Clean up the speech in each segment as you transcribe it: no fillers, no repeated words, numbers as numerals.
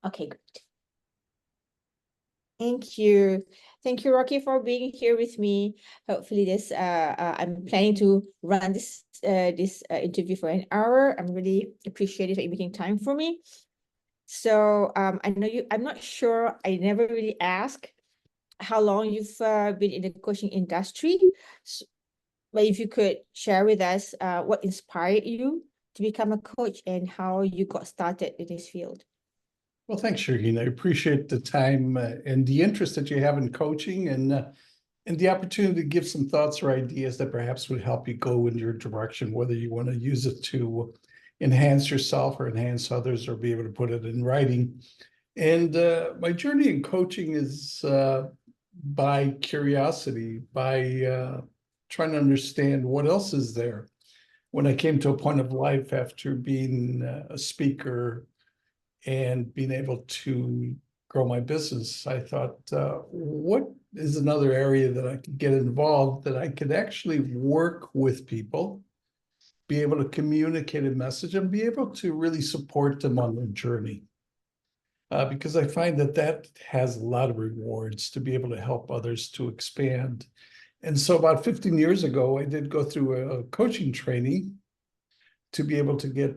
Okay, great. Thank you. Thank you, Rocky, for being here with me. Hopefully I'm planning to run this interview for an hour. I'm really appreciative that you're making time for me. So I know I'm not sure, I never really asked how long you've been in the coaching industry. S- But if you could share with us what inspired you to become a coach and how you got started in this field. Well, thanks, Shireen. I appreciate the time and the interest that you have in coaching and the opportunity to give some thoughts or ideas that perhaps would help you go in your direction, whether you want to use it to enhance yourself or enhance others or be able to put it in writing. And my journey in coaching is by curiosity, by trying to understand what else is there. When I came to a point of life after being a speaker and being able to grow my business, I thought, what is another area that I could get involved, that I could actually work with people, be able to communicate a message, and be able to really support them on their journey. Because I find that that has a lot of rewards to be able to help others to expand. And so about 15 years ago, I did go through a coaching training to be able to get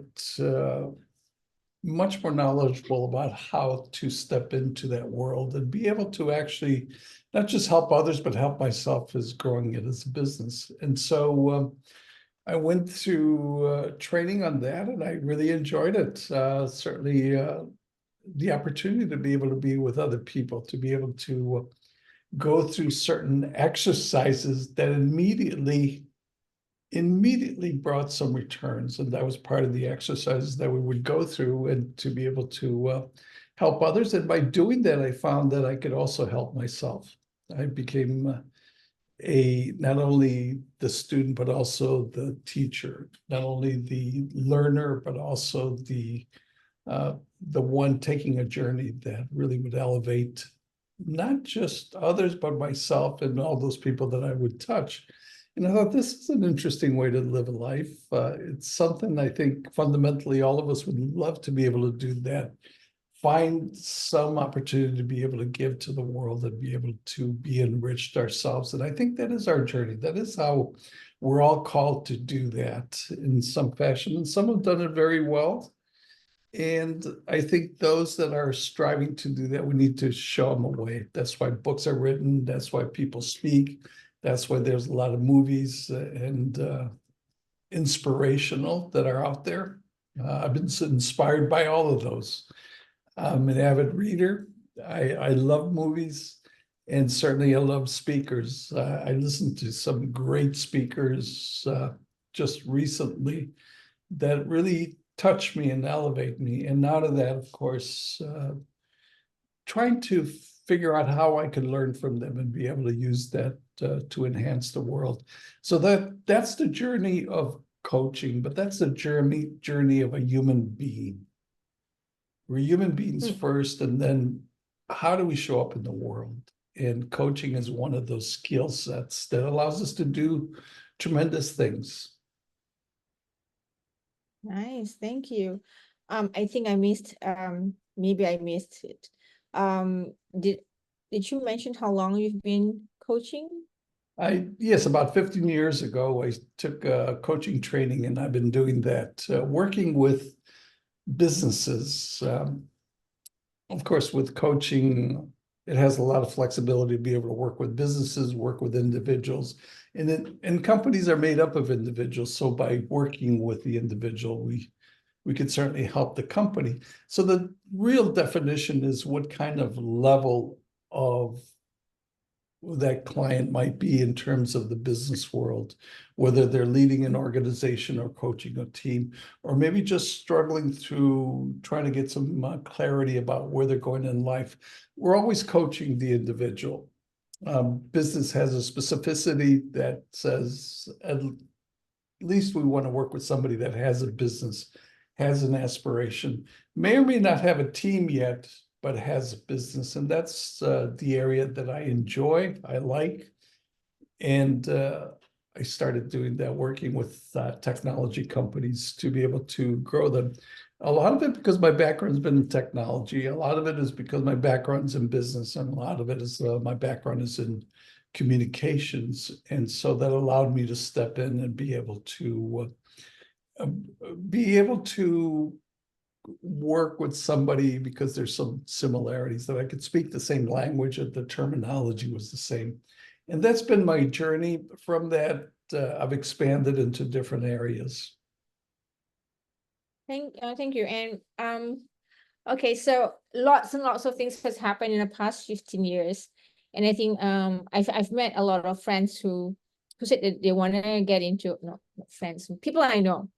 much more knowledgeable about how to step into that world and be able to actually not just help others, but help myself as growing it as a business. And so I went through training on that, and I really enjoyed it. Certainly the opportunity to be able to be with other people, to be able to go through certain exercises that immediately brought some returns. And that was part of the exercises that we would go through, and to be able to help others. And by doing that, I found that I could also help myself. I became not only the student, but also the teacher, not only the learner, but also the one taking a journey that really would elevate not just others, but myself and all those people that I would touch. And I thought, this is an interesting way to live a life. It's something I think fundamentally all of us would love to be able to do that. Find some opportunity to be able to give to the world and be able to be enriched ourselves. And I think that is our journey. That is how we're all called to do that in some fashion. And some have done it very well. And I think those that are striving to do that, we need to show them a way. That's why books are written. That's why people speak. That's why there's a lot of movies and inspirational that are out there. I've been inspired by all of those. I'm an avid reader. I love movies, and certainly I love speakers. I listened to some great speakers just recently that really touch me and elevate me. And out of that, of course, trying to figure out how I can learn from them and be able to use that to enhance the world. So that's the journey of coaching, but that's the journey of a human being. We're human beings first, and then how do we show up in the world? And coaching is one of those skill sets that allows us to do tremendous things. Nice, thank you. I think I missed, maybe I missed it. Um, did did you mention how long you've been coaching? Yes, about 15 years ago, I took coaching training, and I've been doing that, working with businesses. Of course, with coaching, it has a lot of flexibility to be able to work with businesses, work with individuals, and companies are made up of individuals. So by working with the individual, we could certainly help the company. So the real definition is what kind of level of that client might be in terms of the business world, whether they're leading an organization or coaching a team, or maybe just struggling through trying to get some clarity about where they're going in life. We're always coaching the individual. Business has a specificity that says at least we want to work with somebody that has a business, has an aspiration, may or may not have a team yet, but has a business. And that's the area that I enjoy, I like. And I started doing that, working with technology companies to be able to grow them. A lot of it because my background's been in technology. A lot of it is because my background's in business, and a lot of it is my background is in communications. And so that allowed me to step in and uh, be able to work with somebody because there's some similarities that I could speak the same language and the terminology was the same. And that's been my journey. From that, I've expanded into different areas. Thank you. And okay, so lots and lots of things has happened in the past 15 years. And I think I've met a lot of friends who said that they want to get into, no, not friends, people I know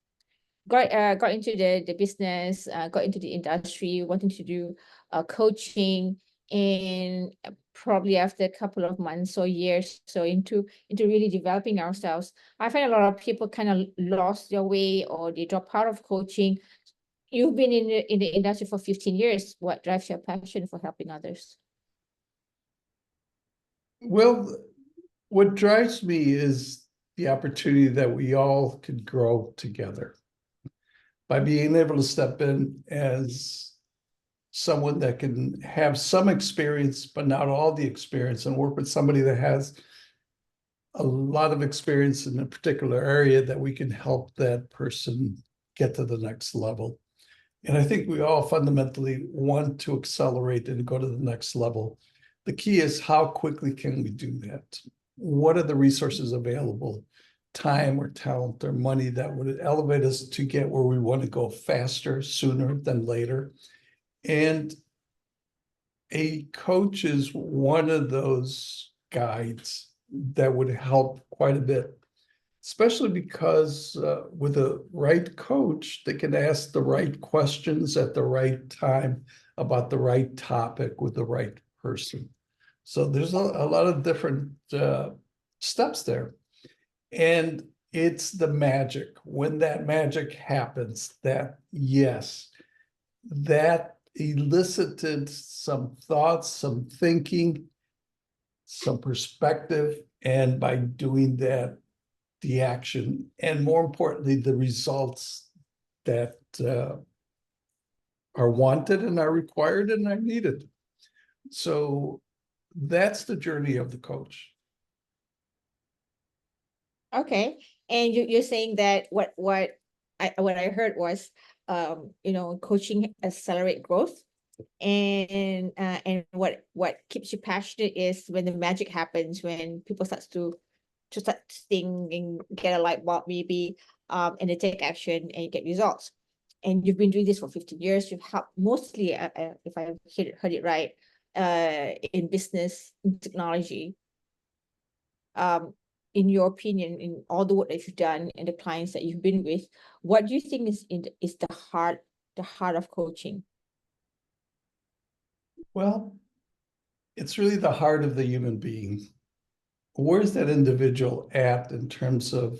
got into the business, got into the industry, wanting to do coaching, and probably after a couple of months or years so into really developing ourselves, I find a lot of people kind of lost their way or they drop out of coaching. You've been in the industry for 15 years. What drives your passion for helping others? Well, what drives me is the opportunity that we all could grow together by being able to step in as someone that can have some experience, but not all the experience, and work with somebody that has a lot of experience in a particular area that we can help that person get to the next level. And I think we all fundamentally want to accelerate and go to the next level. The key is how quickly can we do that? What are the resources available, time or talent or money that would elevate us to get where we want to go faster, sooner than later? And a coach is one of those guides that would help quite a bit, especially because with a right coach, they can ask the right questions at the right time about the right topic with the right person. So there's a lot of different steps there. And it's the magic. When that magic happens, that yes, that elicited some thoughts, some thinking, some perspective. And by doing that, the action, and more importantly, the results that are wanted and are required and are needed. So that's the journey of the coach. Okay. And you're saying that what I heard was coaching accelerate growth, and what keeps you passionate is when the magic happens, when people start to think and get a light bulb maybe, and they take action and get results. And you've been doing this for 15 years. You've helped mostly, if I heard it right, in business, in technology. In your opinion, in all the work that you've done and the clients that you've been with, what do you think is the heart of coaching? Well, it's really the heart of the human being. Where's that individual at in terms of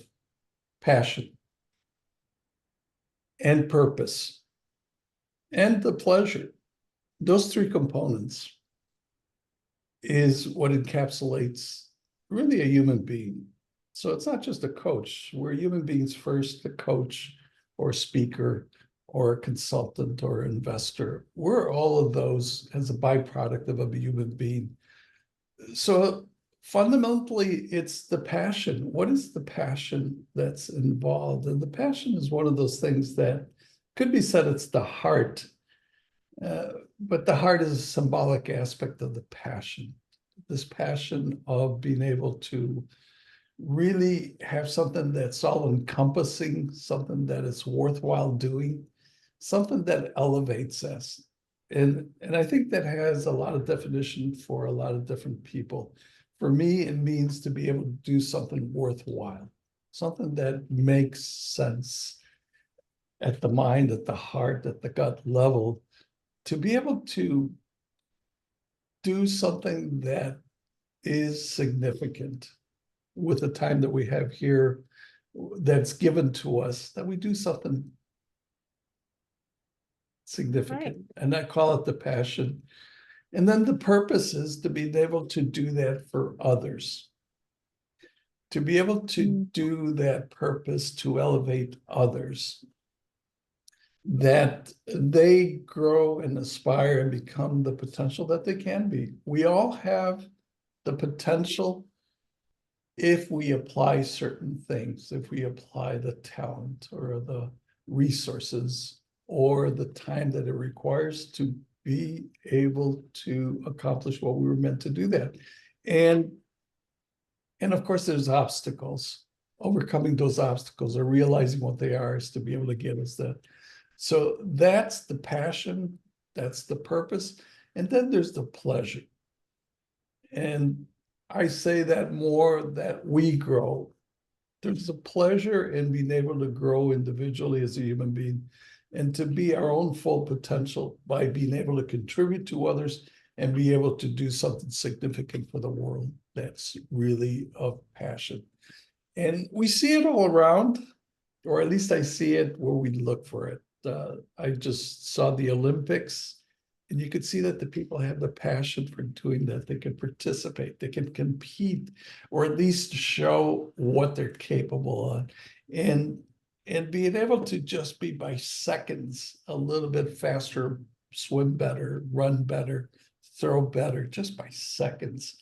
passion and purpose and the pleasure? Those three components is what encapsulates really a human being. So it's not just a coach. We're human beings first, a coach or speaker or a consultant or investor. We're all of those as a byproduct of a human being. So fundamentally, it's the passion. What is the passion that's involved? And the passion is one of those things that could be said it's the heart, but the heart is a symbolic aspect of the passion. This passion of being able to really have something that's all encompassing, something that is worthwhile doing, something that elevates us. And I think that has a lot of definition for a lot of different people. For me, it means to be able to do something worthwhile, something that makes sense at the mind, at the heart, at the gut level, to be able to do something that is significant with the time that we have here that's given to us, that we do something significant. Right. And I call it the passion. And then the purpose is to be able to do that for others, to be able to do that purpose to elevate others. that they grow and aspire and become the potential that they can be. We all have the potential if we apply certain things, if we apply the talent or the resources or the time that it requires to be able to accomplish what we were meant to do that. And of course, there's obstacles. Overcoming those obstacles or realizing what they are is to be able to get us that. So that's the passion, that's the purpose. And then there's the pleasure. And I say that more that we grow. There's a pleasure in being able to grow individually as a human being and to be our own full potential by being able to contribute to others and be able to do something significant for the world. That's really of passion. And we see it all around, or at least I see it where we look for it. I just saw the Olympics, and you could see that the people have the passion for doing that. They can participate, they can compete, or at least show what they're capable of. And being able to just be by seconds a little bit faster, swim better, run better, throw better, just by seconds.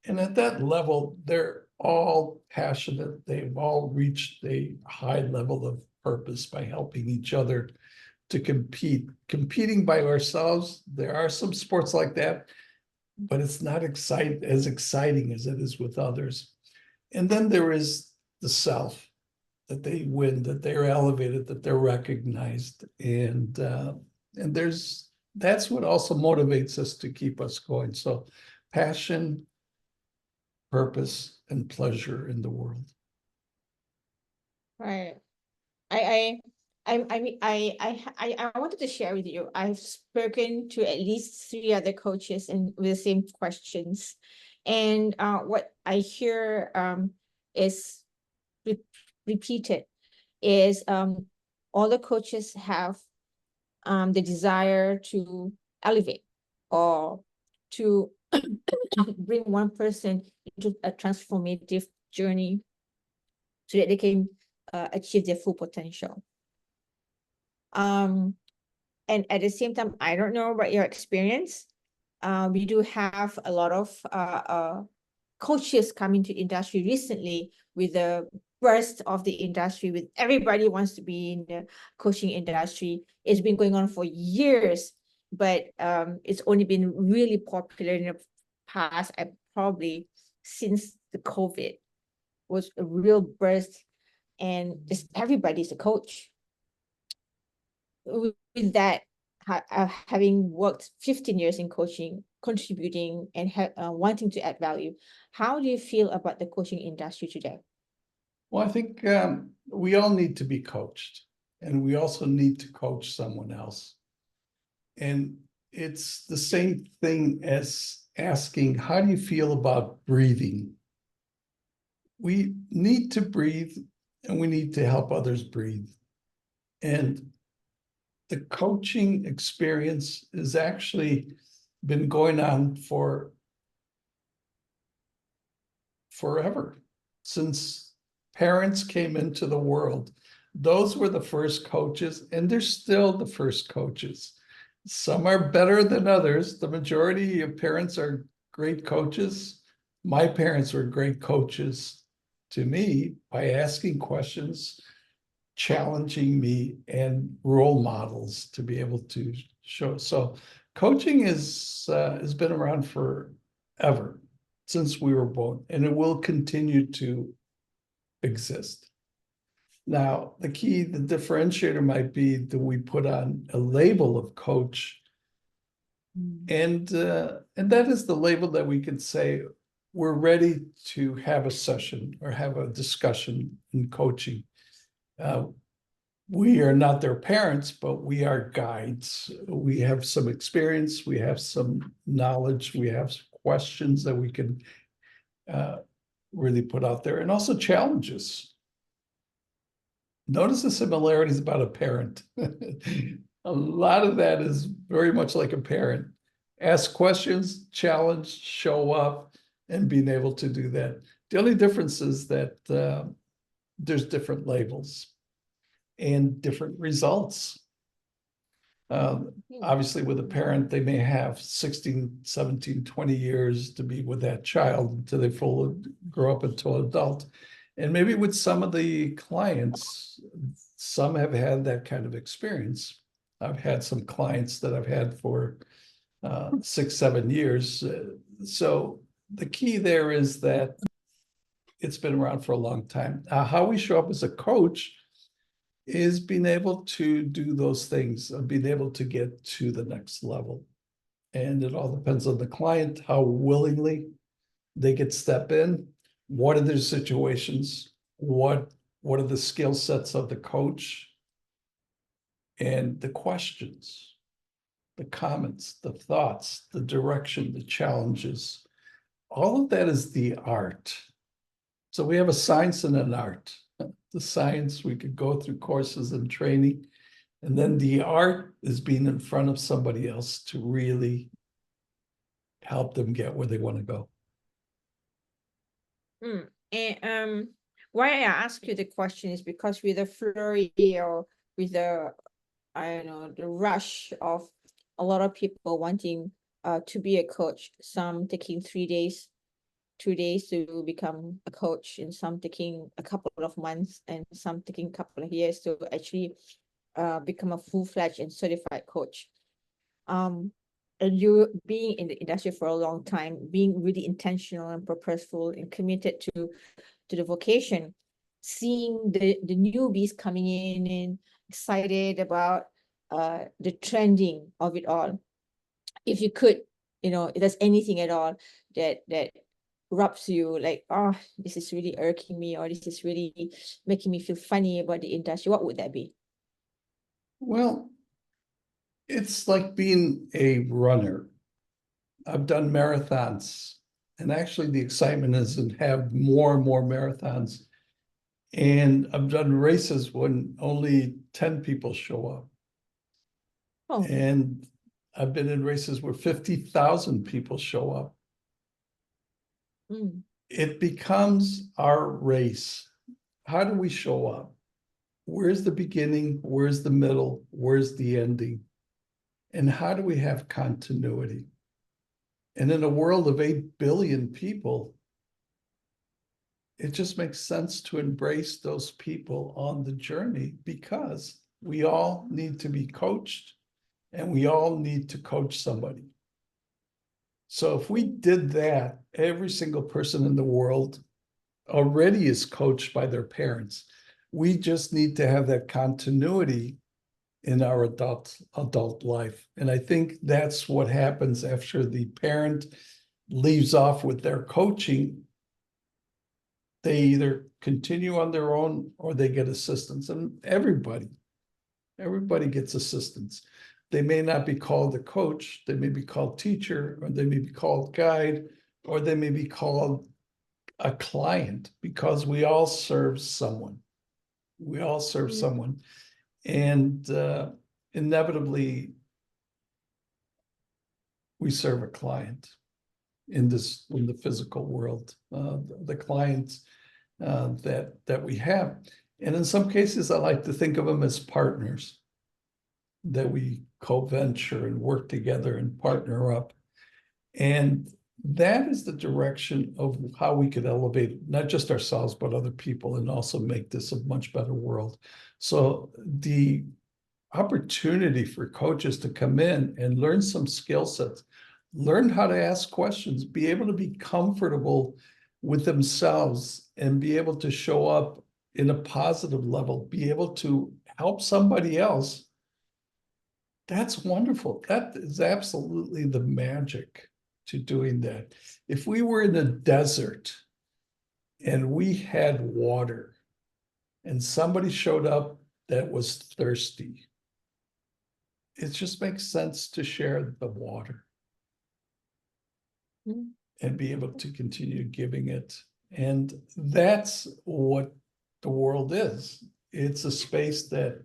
And at that level, they're all passionate. They've all reached a high level of purpose by helping each other to compete. Competing by ourselves, there are some sports like that, but it's not as exciting as it is with others. And then there is the self, that they win, that they're elevated, that they're recognized. And that's what also motivates us to keep us going. So passion, purpose, and pleasure in the world. Right. I mean, I wanted to share with you. I've spoken to at least three other coaches and with the same questions, and what I hear is re repeated is all the coaches have the desire to elevate or to bring one person into a transformative journey so that they can achieve their full potential. And at the same time, I don't know about your experience. We do have a lot of coaches coming to industry recently with the burst of the industry, with everybody wants to be in the coaching industry. It's been going on for years, but it's only been really popular in the past, and probably since the COVID was a real burst, and just everybody's a coach. With that, having worked 15 years in coaching, contributing and wanting to add value, how do you feel about the coaching industry today? Well, I think we all need to be coached, and we also need to coach someone else. And it's the same thing as asking, how do you feel about breathing? We need to breathe, and we need to help others breathe. And the coaching experience has actually been going on for forever, since parents came into the world. Those were the first coaches, and they're still the first coaches. Some are better than others. The majority of parents are great coaches. My parents were great coaches to me by asking questions, challenging me, and role models to be able to show. So coaching has been around forever, since we were born, and it will continue to exist. Now, the differentiator might be that we put on a label of coach, and that is the label that we can say we're ready to have a session or have a discussion in coaching. We are not their parents, but we are guides. We have some experience, we have some knowledge, we have questions that we can really put out there, and also challenges. Notice the similarities about a parent. A lot of that is very much like a parent. Ask questions, challenge, show up, and being able to do that. The only difference is that there's different labels and different results. Obviously, with a parent, they may have 16, 17, 20 years to be with that child until they fully grow up into an adult. And maybe with some of the clients, some have had that kind of experience. I've had some clients that I've had for 6, 7 years. So the key there is that it's been around for a long time. How we show up as a coach is being able to do those things, being able to get to the next level. And it all depends on the client, how willingly they could step in. What are their situations? What are the skill sets of the coach? And the questions, the comments, the thoughts, the direction, the challenges. All of that is the art. So we have a science and an art. The science, we could go through courses and training, and then the art is being in front of somebody else to really help them get where they want to go. And why I ask you the question is because with the flurry or with the, I don't know, the rush of a lot of people wanting to be a coach, some taking 3 days, 2 days to become a coach, and some taking a couple of months, and some taking a couple of years to actually become a full-fledged and certified coach. And you being in the industry for a long time, being really intentional and purposeful and committed to the vocation, seeing the newbies coming in and excited about the trending of it all. If you could, if there's anything at all that rubs you like, oh, this is really irking me, or this is really making me feel funny about the industry, what would that be? Well, it's like being a runner. I've done marathons, and actually the excitement is to have more and more marathons. And I've done races when only 10 people show up. Oh, And I've been in races where 50,000 people show up. It becomes our race. How do we show up? Where's the beginning? Where's the middle? Where's the ending? And how do we have continuity? And in a world of 8 billion people, it just makes sense to embrace those people on the journey, because we all need to be coached and we all need to coach somebody. So if we did that, every single person in the world already is coached by their parents. We just need to have that continuity in our adult life. And I think that's what happens after the parent leaves off with their coaching. They either continue on their own or they get assistance. And everybody gets assistance. They may not be called a coach, they may be called teacher, or they may be called guide, or they may be called a client, because we all serve someone. We all serve someone. And inevitably, we serve a client in the physical world, the clients that we have. And in some cases, I like to think of them as partners, that we co-venture and work together and partner up. And that is the direction of how we could elevate not just ourselves, but other people, and also make this a much better world. So the opportunity for coaches to come in and learn some skill sets, learn how to ask questions, be able to be comfortable with themselves, and be able to show up in a positive level, be able to help somebody else. That's wonderful. That is absolutely the magic to doing that. If we were in a desert and we had water and somebody showed up that was thirsty, it just makes sense to share the water and be able to continue giving it. And that's what the world is. It's a space that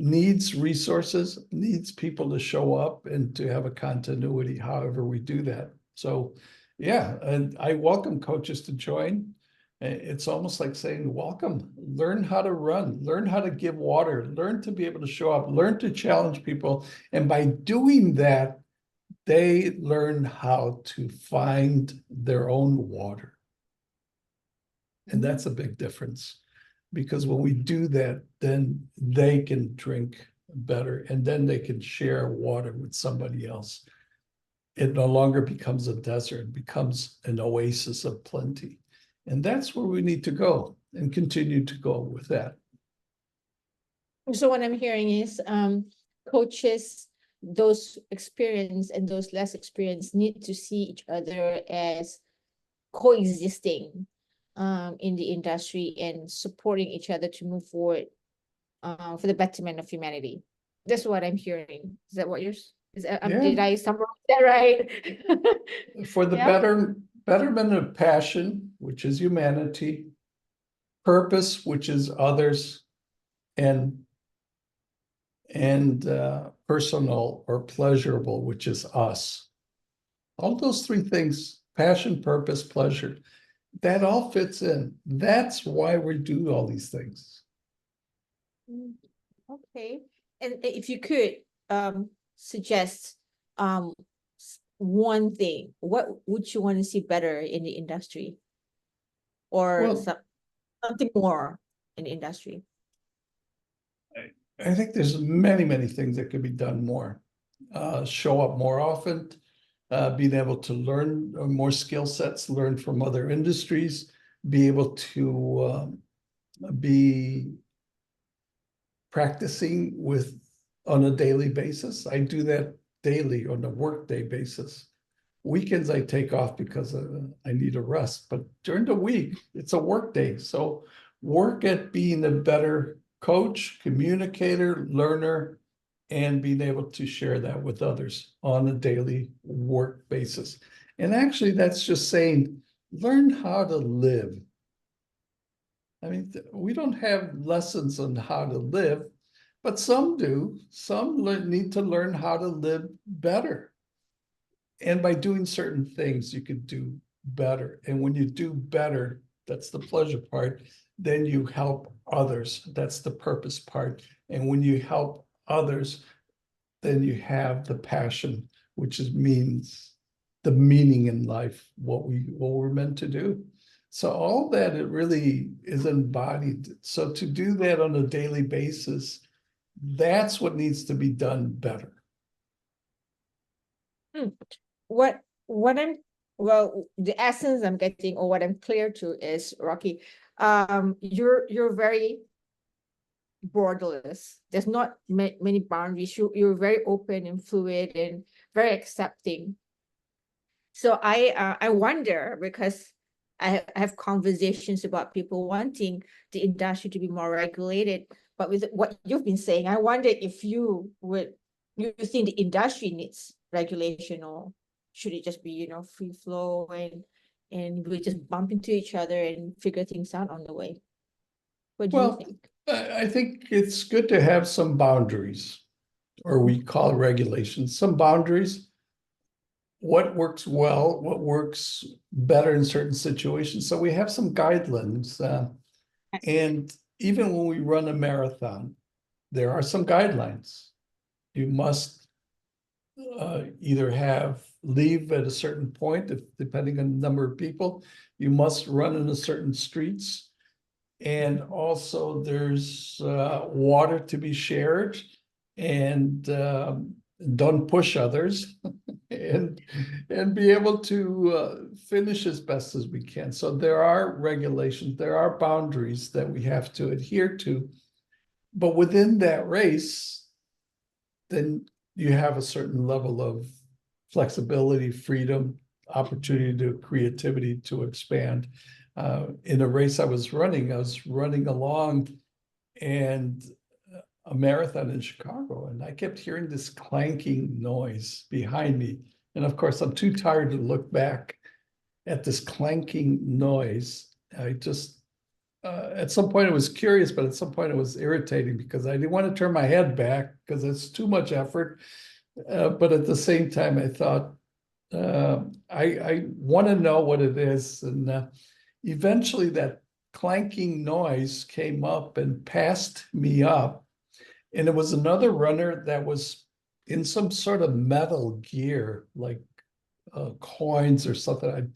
needs resources, needs people to show up and to have a continuity, however we do that. So yeah, and I welcome coaches to join. It's almost like saying, welcome, learn how to run, learn how to give water, learn to be able to show up, learn to challenge people. And by doing that, they learn how to find their own water. And that's a big difference, because when we do that, then they can drink better, and then they can share water with somebody else. It no longer becomes a desert, it becomes an oasis of plenty. And that's where we need to go and continue to go with that. So what I'm hearing is coaches, those experienced and those less experienced, need to see each other as coexisting in the industry and supporting each other to move forward for the betterment of humanity. That's what I'm hearing. Is that what did I summarize that right? For the betterment of passion, which is humanity, purpose, which is others, and personal or pleasurable, which is us. All those three things, passion, purpose, pleasure, that all fits in. That's why we do all these things. Okay. And if you could suggest one thing, what would you want to see better in the industry? Or something more in the industry? I think there's many, many things that could be done more. Show up more often, being able to learn more skill sets, learn from other industries, be able to be practicing on a daily basis. I do that daily on a workday basis. Weekends I take off because I need a rest, but during the week, it's a work day. So work at being a better coach, communicator, learner, and being able to share that with others on a daily work basis. And actually, that's just saying, learn how to live. I mean, we don't have lessons on how to live, but some do. Some need to learn how to live better. And by doing certain things, you could do better. And when you do better, that's the pleasure part, then you help others. That's the purpose part. And when you help others, then you have the passion, which means the meaning in life, what we're meant to do. So all that, it really is embodied. So to do that on a daily basis, that's what needs to be done better. What the essence I'm getting, or what I'm clear to, is, Rocky, you're very borderless. There's not many boundaries. You're very open and fluid and very accepting. So I wonder, because I have conversations about people wanting the industry to be more regulated, but with what you've been saying, I wonder if you think the industry needs regulation, or should it just be, free flow, and we just bump into each other and figure things out on the way? What do you think? I think it's good to have some boundaries, or we call it regulations, some boundaries. What works well, what works better in certain situations. So we have some guidelines. And even when we run a marathon, there are some guidelines. You must either leave at a certain point, depending on the number of people. You must run in a certain streets. And also there's water to be shared, and don't push others, and be able to finish as best as we can. So there are regulations, there are boundaries that we have to adhere to. But within that race, then you have a certain level of flexibility, freedom, opportunity to creativity to expand. In a race I was running along, and a marathon in Chicago, and I kept hearing this clanking noise behind me. And of course, I'm too tired to look back at this clanking noise. I just, at some point it was curious, but at some point it was irritating, because I didn't want to turn my head back because it's too much effort. But at the same time, I thought, I want to know what it is. And eventually that clanking noise came up and passed me up. And it was another runner that was in some sort of metal gear, like coins or something.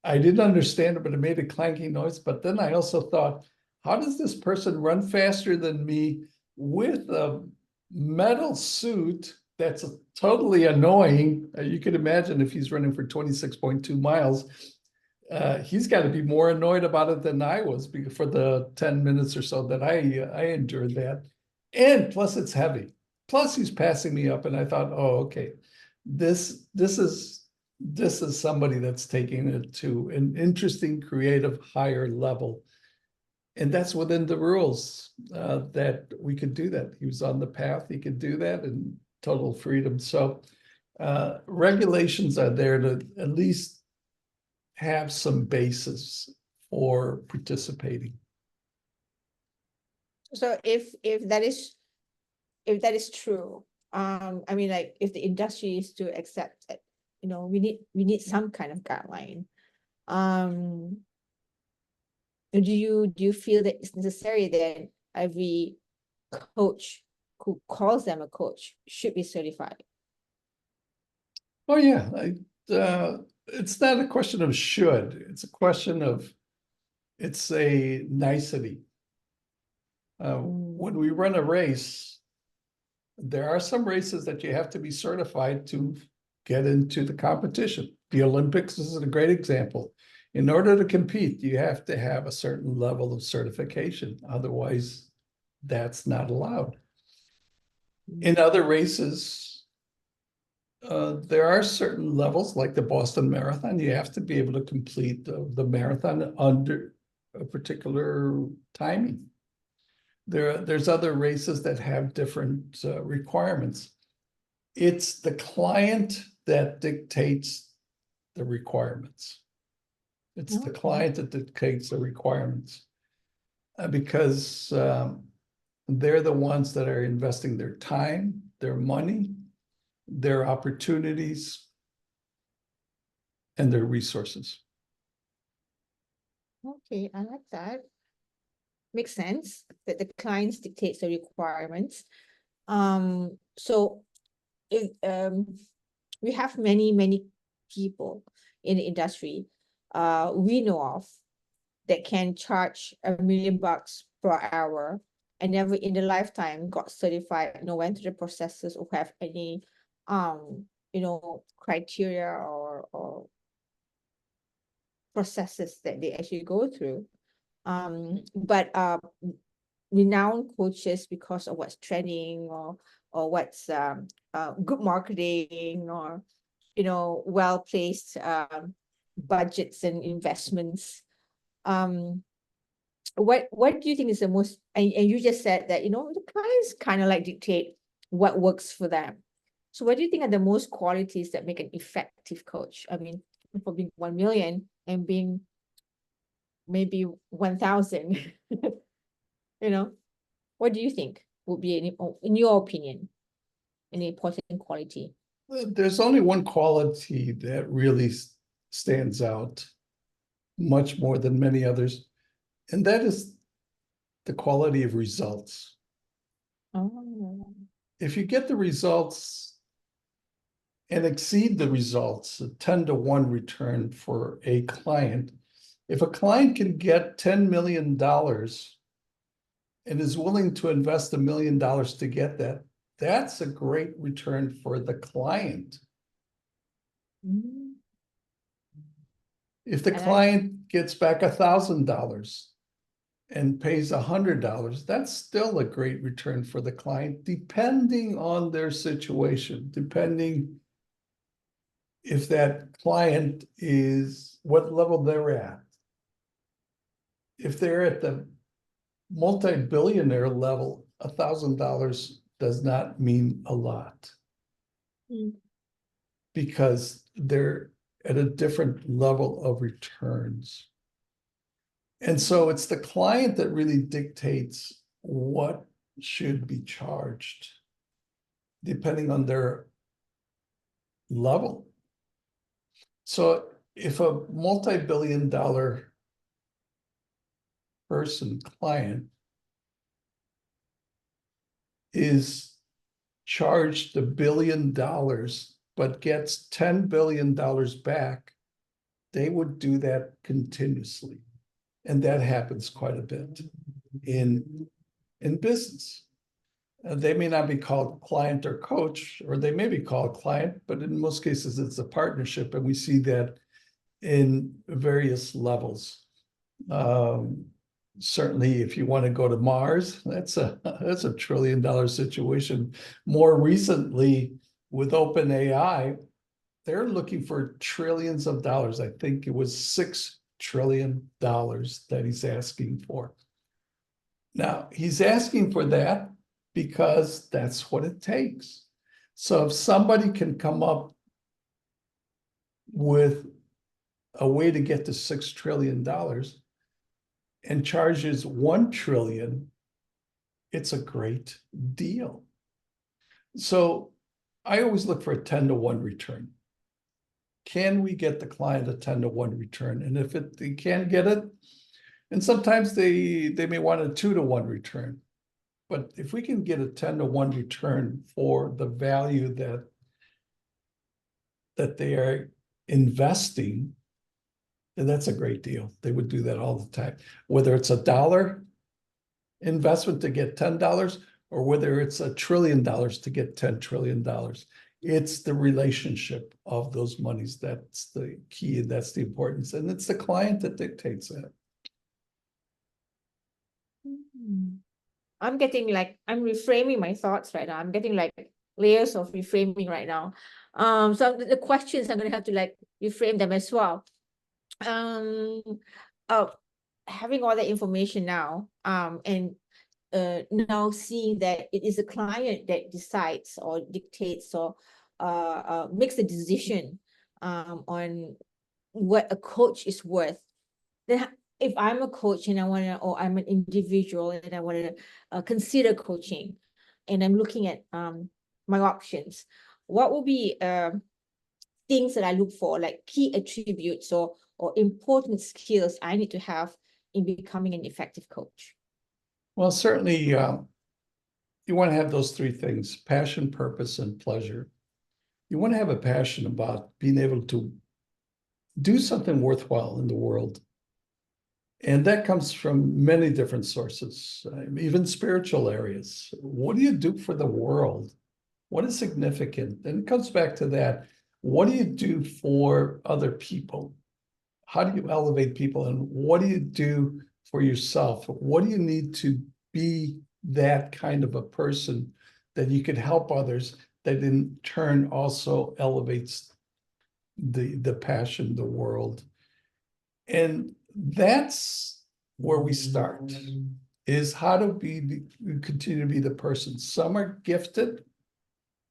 I didn't understand it, but it made a clanking noise. But then I also thought, how does this person run faster than me with a metal suit that's totally annoying? You can imagine if he's running for 26.2 miles, he's got to be more annoyed about it than I was for the 10 minutes or so that I endured that. And plus it's heavy. Plus he's passing me up, and I thought, oh, okay, this is somebody that's taking it to an interesting, creative, higher level. And that's within the rules that we could do that. He was on the path, he could do that, and total freedom. So regulations are there to at least have some basis for participating. So if that is true, I mean, like if the industry is to accept it, we need some kind of guideline. Do you feel that it's necessary that every coach who calls them a coach should be certified? Oh yeah, it's not a question of should, it's a question of, it's a nicety. When we run a race, there are some races that you have to be certified to get into the competition. The Olympics is a great example. In order to compete, you have to have a certain level of certification. Otherwise, that's not allowed. In other races, there are certain levels, like the Boston Marathon. You have to be able to complete the marathon under a particular timing. There's other races that have different requirements. It's the client that dictates the requirements. It's the client that dictates the requirements because they're the ones that are investing their time, their money, their opportunities, and their resources. Okay, I like that. Makes sense that the clients dictates the requirements. So if we have many people in the industry we know of that can charge $1 million per hour and never in their lifetime got certified, went through the processes or have any criteria or processes that they actually go through. But renowned coaches, because of what's trending or what's good marketing or well-placed budgets and investments, what do you think is the most, and you just said that the clients kind of like dictate what works for them. So what do you think are the most qualities that make an effective coach? I mean, for being 1 million and being maybe 1,000, what do you think would be, in your opinion, an important quality? There's only one quality that really stands out much more than many others, and that is the quality of results. Oh. If you get the results and exceed the results, a 10-to-1 return for a client, if a client can get $10 million and is willing to invest $1 million to get that, that's a great return for the client. Mm. If the client gets back $1,000 and pays $100, that's still a great return for the client, depending on their situation, depending if that client is what level they're at. If they're at the multi-billionaire level, $1,000 does not mean a lot. Mm. Because they're at a different level of returns. And so it's the client that really dictates what should be charged, depending on their level. So if a multi-billion-dollar person client is charged $1 billion, but gets $10 billion back, they would do that continuously. And that happens quite a bit in business. They may not be called client or coach, or they may be called client, but in most cases it's a partnership, and we see that in various levels. Certainly, if you want to go to Mars, that's a $1 trillion situation. More recently, with OpenAI, they're looking for trillions of dollars. I think it was $6 trillion that he's asking for. Now, he's asking for that because that's what it takes. So if somebody can come up with a way to get to $6 trillion and charges 1 trillion, it's a great deal. So I always look for a 10-to-1 return. Can we get the client a 10-to-1 return? And if they can get it, and sometimes they may want a 2-to-1 return. But if we can get a 10-to-1 return for the value that they are investing, then that's a great deal. They would do that all the time. Whether it's $1 investment to get $10, or whether it's $1 trillion to get $10 trillion. It's the relationship of those monies that's the key, and that's the importance. And it's the client that dictates that. I'm reframing my thoughts right now. I'm getting like layers of reframing right now. So the questions, I'm going to have to like reframe them as well. Having all that information now, and now seeing that it is the client that decides or dictates or makes the decision on what a coach is worth, then if I'm a coach and I want to, or I'm an individual and I want to consider coaching, and I'm looking at my options, what will be things that I look for, like key attributes or important skills I need to have in becoming an effective coach? Well, certainly you want to have those 3 things: passion, purpose, and pleasure. You want to have a passion about being able to do something worthwhile in the world. And that comes from many different sources, even spiritual areas. What do you do for the world? What is significant? And it comes back to that. What do you do for other people? How do you elevate people? And what do you do for yourself? What do you need to be that kind of a person that you could help others, that in turn also elevates the passion, the world? And that's where we start, is how to continue to be the person. Some are gifted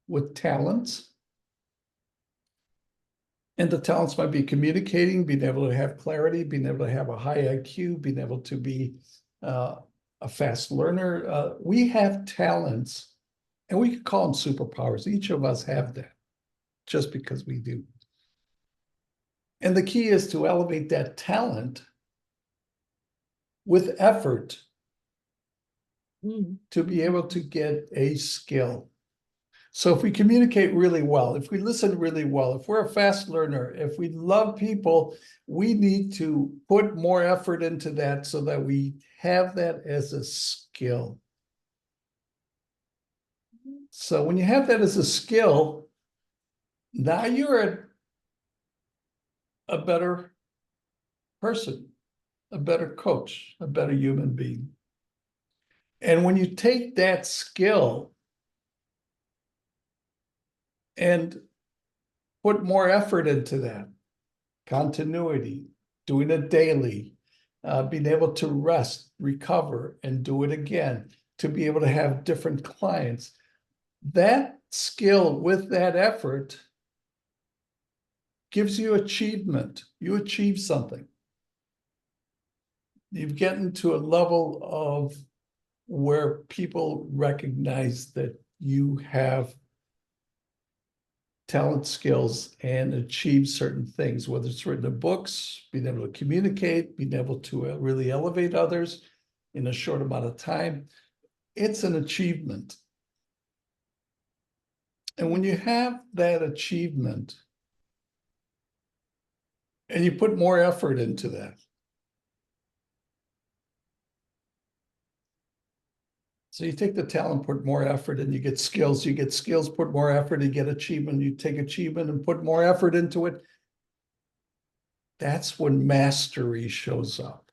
with talents, and the talents might be communicating, being able to have clarity, being able to have a high IQ, being able to be a fast learner. We have talents, and we could call them superpowers. Each of us have that, just because we do. And the key is to elevate that talent with effort to be able to get a skill. So if we communicate really well, if we listen really well, if we're a fast learner, if we love people, we need to put more effort into that so that we have that as a skill. So when you have that as a skill, now you're a better person, a better coach, a better human being. And when you take that skill and put more effort into that, continuity, doing it daily, being able to rest, recover, and do it again, to be able to have different clients, that skill with that effort gives you achievement. You achieve something. You've gotten to a level of where people recognize that you have talent, skills, and achieve certain things, whether it's written in books, being able to communicate, being able to really elevate others in a short amount of time. It's an achievement. And when you have that achievement and you put more effort into that, so you take the talent, put more effort, and you get skills. You get skills, put more effort, you get achievement. You take achievement and put more effort into it. That's when mastery shows up.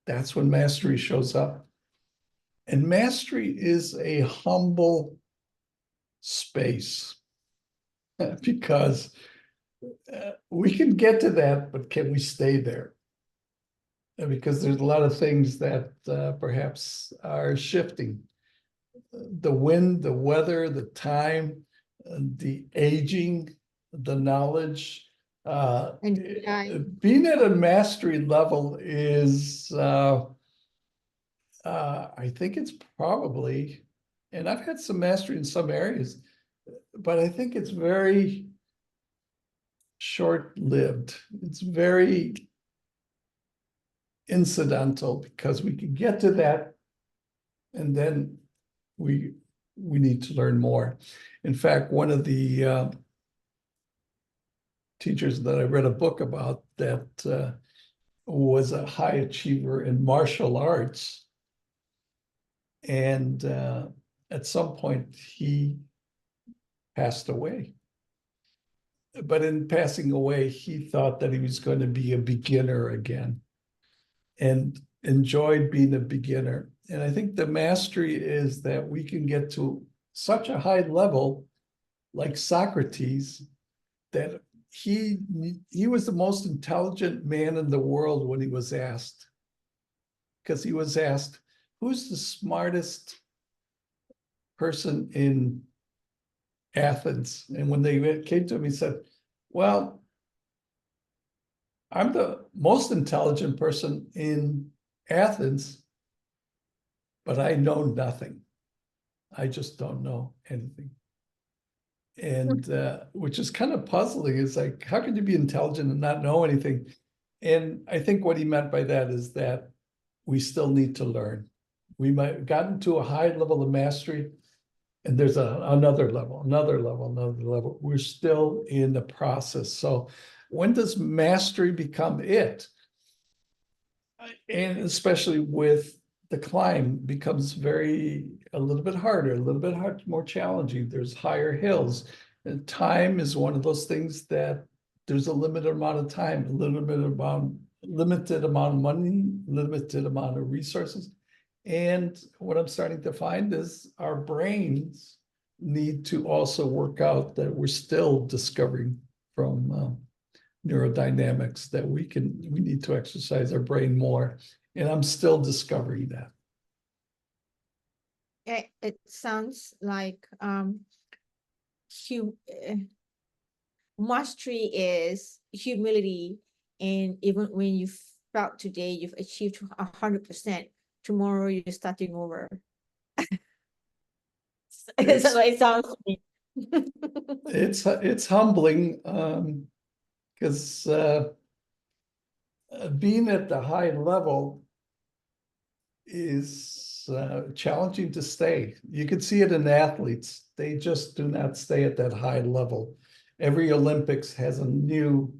That's when mastery shows up. And mastery is a humble space because we can get to that, but can we stay there? Because there's a lot of things that perhaps are shifting. The wind, the weather, the time, the aging, the knowledge. Being at a mastery level is, I think it's probably, and I've had some mastery in some areas, but I think it's very short-lived. It's very incidental because we can get to that and then we need to learn more. In fact, one of the teachers that I read a book about that was a high achiever in martial arts. And at some point he passed away. But in passing away, he thought that he was going to be a beginner again and enjoyed being a beginner. And I think the mastery is that we can get to such a high level, like Socrates, that he was the most intelligent man in the world when he was asked. Because he was asked, who's the smartest person in Athens? And when they came to him, he said, well, I'm the most intelligent person in Athens, but I know nothing. I just don't know anything. And which is kind of puzzling. It's like, how could you be intelligent and not know anything? And I think what he meant by that is that we still need to learn. We might have gotten to a high level of mastery, and there's another level, another level, another level. We're still in the process. So when does mastery become it? And especially with the climb becomes a little bit harder, a little bit more challenging. There's higher hills. And time is one of those things that there's a limited amount of time, limited amount of money, limited amount of resources. And what I'm starting to find is our brains need to also work out that we're still discovering from neurodynamics that we need to exercise our brain more. And I'm still discovering that. It sounds like mastery is humility, and even when you felt today you've achieved 100%, tomorrow you're starting over. That's what it sounds to me. It's humbling because being at the high level is challenging to stay. You can see it in athletes. They just do not stay at that high level. Every Olympics has a new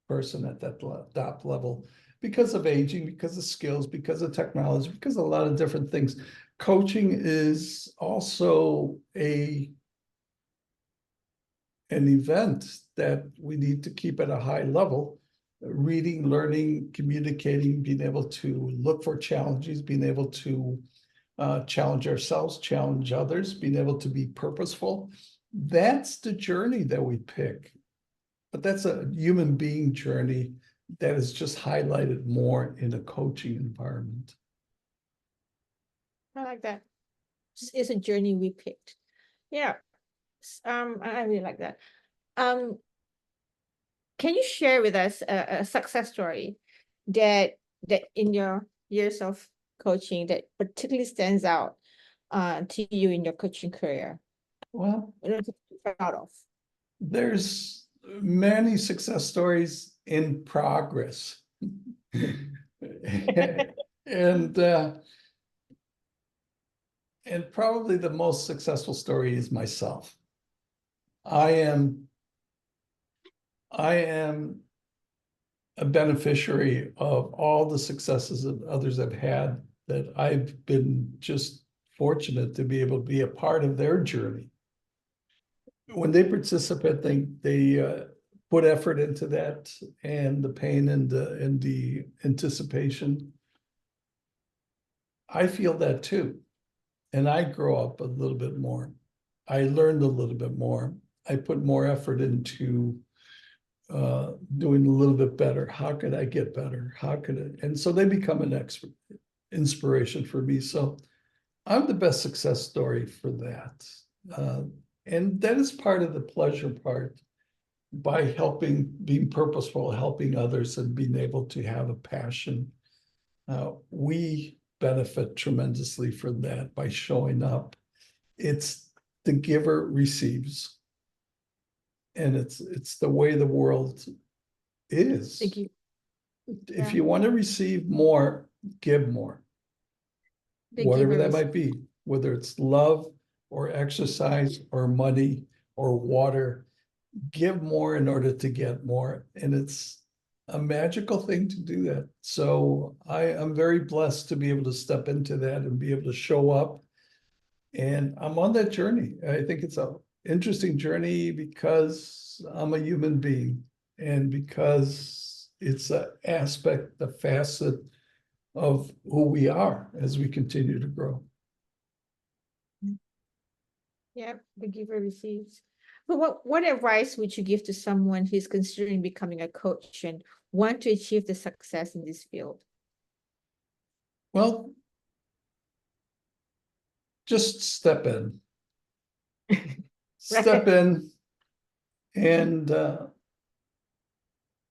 person at that top level because of aging, because of skills, because of technology, because of a lot of different things. Coaching is also an event that we need to keep at a high level. Reading, learning, communicating, being able to look for challenges, being able to challenge ourselves, challenge others, being able to be purposeful. That's the journey that we pick. But that's a human being journey that is just highlighted more in a coaching environment. I like that. It's a journey we picked. Yeah. I really like that. Can you share with us a success story that in your years of coaching that particularly stands out to you in your coaching career? Well, What are you proud of? There's many success stories in progress. And probably the most successful story is myself. I am a beneficiary of all the successes that others have had, that I've been just fortunate to be able to be a part of their journey. When they participate, they put effort into that, and the pain and the anticipation. I feel that too. And I grow up a little bit more. I learned a little bit more. I put more effort into doing a little bit better. How could I get better? How could it? And so they become an expert inspiration for me. So I'm the best success story for that. And that is part of the pleasure part, by helping, being purposeful, helping others, and being able to have a passion. We benefit tremendously from that by showing up. It's the giver receives. And it's the way the world is. Thank you. If Yeah. you want to receive more, give more. The Whatever giver that is might be, whether it's love or exercise or money or water, give more in order to get more. And it's a magical thing to do that. So I am very blessed to be able to step into that and be able to show up. And I'm on that journey. I think it's an interesting journey because I'm a human being, and because it's an aspect, a facet of who we are as we continue to grow. Yeah, the giver receives. But what advice would you give to someone who's considering becoming a coach and want to achieve the success in this field? Well, just step in. Step in, and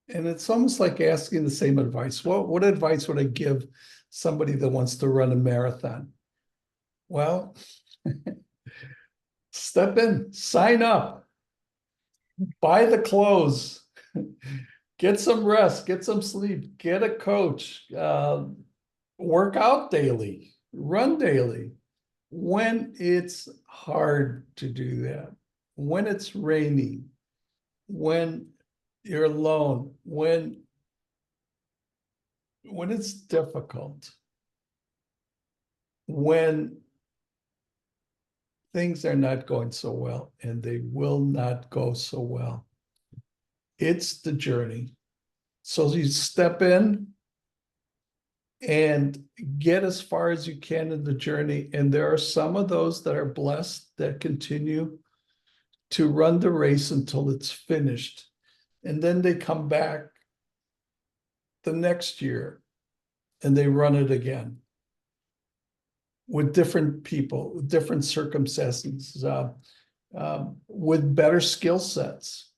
it's almost like asking the same advice. What advice would I give somebody that wants to run a marathon? Well, step in, sign up, buy the clothes, get some rest, get some sleep, get a coach, work out daily, run daily. When it's hard to do that, when it's rainy, when you're alone, when it's difficult, when things are not going so well, and they will not go so well, it's the journey. So you step in and get as far as you can in the journey. And there are some of those that are blessed that continue to run the race until it's finished. And then they come back the next year and they run it again with different people, with different circumstances, with better skill sets.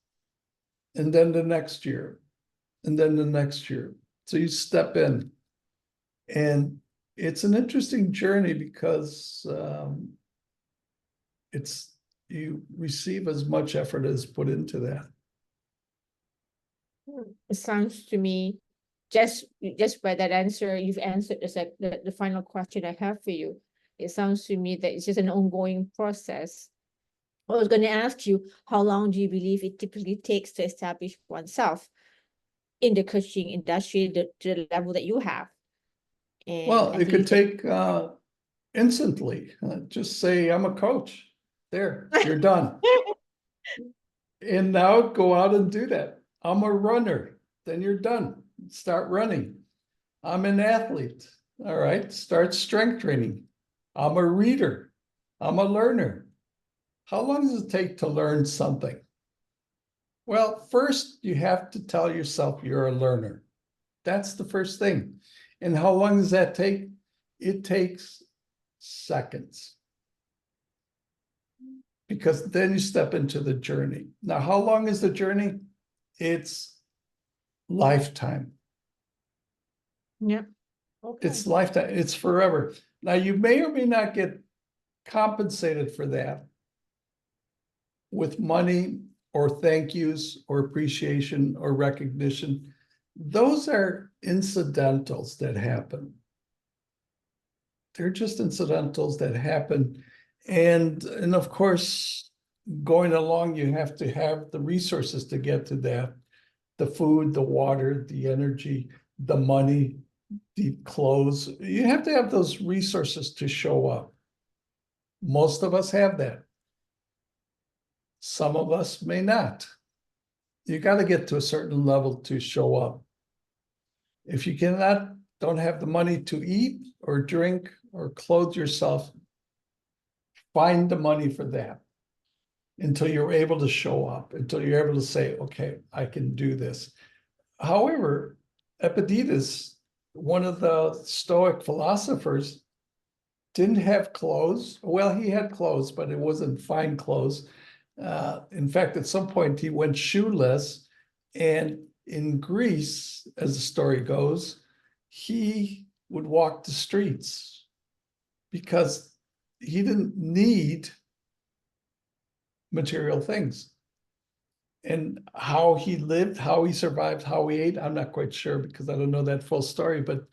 And then the next year, and then the next year. So you step in. And it's an interesting journey because you receive as much effort as put into that. It sounds to me, just by that answer, you've answered the final question I have for you. It sounds to me that it's just an ongoing process. I was going to ask you, how long do you believe it typically takes to establish oneself in the coaching industry to the level that you have? And Well, I it could believe take instantly. Just say, I'm a coach. There, you're done. And now go out and do that. I'm a runner. Then you're done. Start running. I'm an athlete. All right, start strength training. I'm a reader. I'm a learner. How long does it take to learn something? Well, first, you have to tell yourself you're a learner. That's the first thing. And how long does that take? It takes seconds. Because then you step into the journey. Now, how long is the journey? It's lifetime. yeah. Okay. It's lifetime. It's forever. Now, you may or may not get compensated for that with money or thank yous or appreciation or recognition. Those are incidentals that happen. They're just incidentals that happen. And of course, going along, you have to have the resources to get to that. The food, the water, the energy, the money, the clothes. You have to have those resources to show up. Most of us have that. Some of us may not. You got to get to a certain level to show up. If you don't have the money to eat or drink or clothe yourself, find the money for that until you're able to show up, until you're able to say, okay, I can do this. However, Epictetus, one of the Stoic philosophers, didn't have clothes. Well, he had clothes, but it wasn't fine clothes. In fact, at some point he went shoeless, and in Greece, as the story goes, he would walk the streets because he didn't need material things. And how he lived, how he survived, how he ate, I'm not quite sure because I don't know that full story, but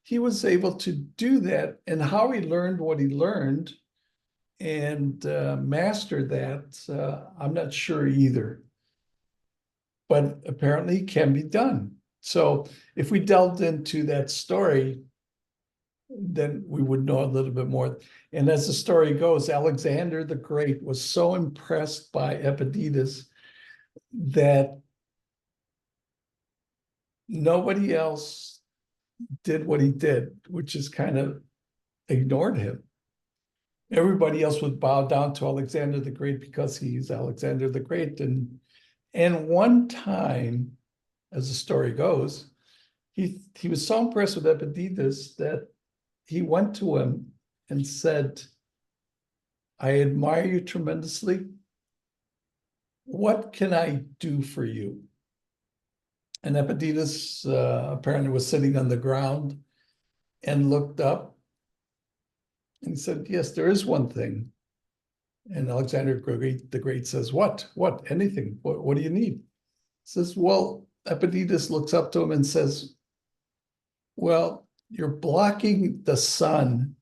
he was able to do that. And how he learned what he learned and mastered that, I'm not sure either. But apparently it can be done. So if we delved into that story, then we would know a little bit more. And as the story goes, Alexander the Great was so impressed by Epictetus that nobody else did what he did, which is kind of ignored him. Everybody else would bow down to Alexander the Great because he's Alexander the Great. And one time, as the story goes, he was so impressed with Epictetus that he went to him and said, I admire you tremendously. What can I do for you? And Epictetus apparently was sitting on the ground and looked up and said, yes, there is one thing. And Alexander the Great says, what? Anything? What do you need? He says, well, Epictetus looks up to him and says, well, you're blocking the sun.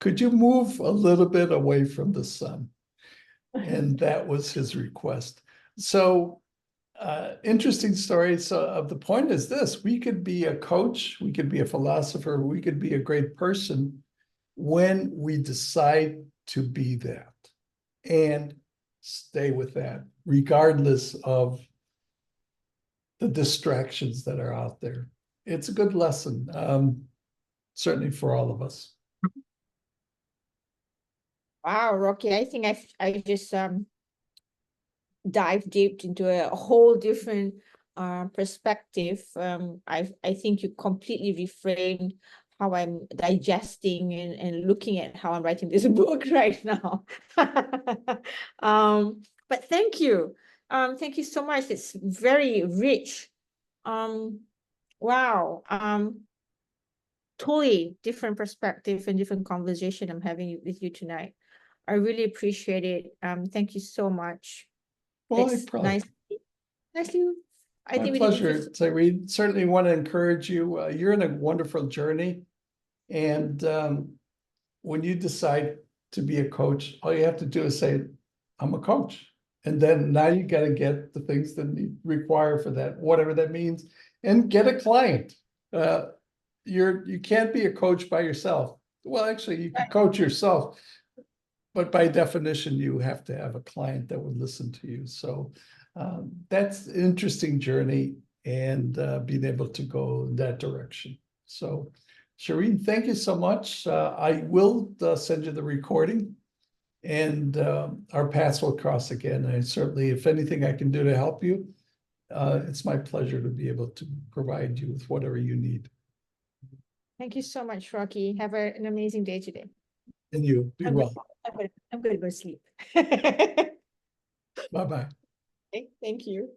Could you move a little bit away from the sun? And that was his request. So interesting story. So the point is this: we could be a coach, we could be a philosopher, we could be a great person when we decide to be that and stay with that, regardless of the distractions that are out there. It's a good lesson, certainly for all of us. Wow, Rocky, I think I just dive deep into a whole different perspective. I think you completely reframed how I'm digesting and looking at how I'm writing this book right now. But thank you. Thank you so much. It's very rich. Wow. Totally different perspective and different conversation I'm having with you tonight. I really appreciate it. Thank you so much. Well, It's nice. Nicely. I my think we pleasure. did. So we certainly want to encourage you. You're in a wonderful journey. And when you decide to be a coach, all you have to do is say, I'm a coach. And then now you got to get the things that you require for that, whatever that means, and get a client. You can't be a coach by yourself. Well, actually, you can coach yourself, but by definition, you have to have a client that would listen to you. So that's an interesting journey, and being able to go in that direction. So, Shireen, thank you so much. I will send you the recording, and our paths will cross again. And certainly, if anything I can do to help you, it's my pleasure to be able to provide you with whatever you need. Thank you so much, Rocky. Have an amazing day today. And you be well. I'm going to go sleep. Bye-bye. Okay, thank you.